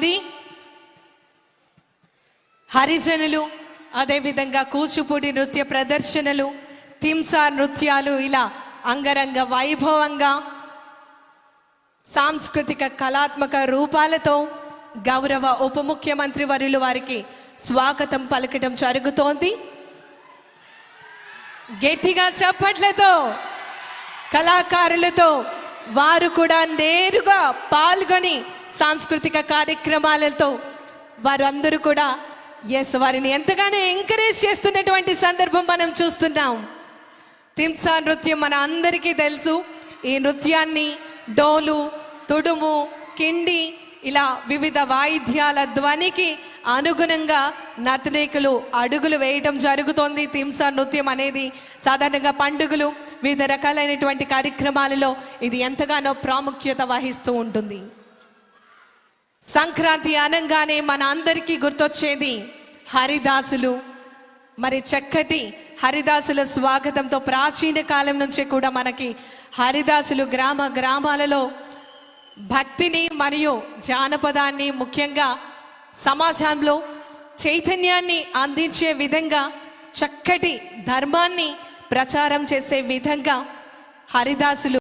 ఉంది. హరిజనులు, అదేవిధంగా కూచిపూడి నృత్య ప్రదర్శనలు, తింసా నృత్యాలు, ఇలా అంగరంగ వైభవంగా సాంస్కృతిక కళాత్మక రూపాలతో గౌరవ ఉప ముఖ్యమంత్రి వర్యులు వారికి స్వాగతం పలకడం జరుగుతోంది. గట్టిగా చప్పట్లతో, కళాకారులతో వారు కూడా నేరుగా పాల్గొని సాంస్కృతిక కార్యక్రమాలతో వారు అందరూ కూడా వారిని ఎంతగానో ఎంకరేజ్ చేస్తున్నటువంటి సందర్భం మనం చూస్తున్నాం. తింసా నృత్యం మన అందరికీ తెలుసు. ఈ నృత్యాన్ని డోలు, తుడుము, కిండి, ఇలా వివిధ వాయిద్యాల ధ్వనికి అనుగుణంగా నర్తనీకులు అడుగులు వేయటం జరుగుతోంది. తింసా నృత్యం అనేది సాధారణంగా పండుగలు, వివిధ రకాలైనటువంటి కార్యక్రమాలలో ఇది ఎంతగానో ప్రాముఖ్యత వహిస్తూ ఉంటుంది. సంక్రాంతి అనగానే మన అందరికీ గుర్తొచ్చేది హరిదాసులు. మరి చక్కటి హరిదాసుల స్వాగతంతో ప్రాచీన కాలం నుంచి కూడా మనకి హరిదాసులు గ్రామ గ్రామాలలో భక్తిని మరియు జానపదాన్ని, ముఖ్యంగా సమాజంలో చైతన్యాన్ని అందించే విధంగా, చక్కటి ధర్మాన్ని ప్రచారం చేసే విధంగా హరిదాసులు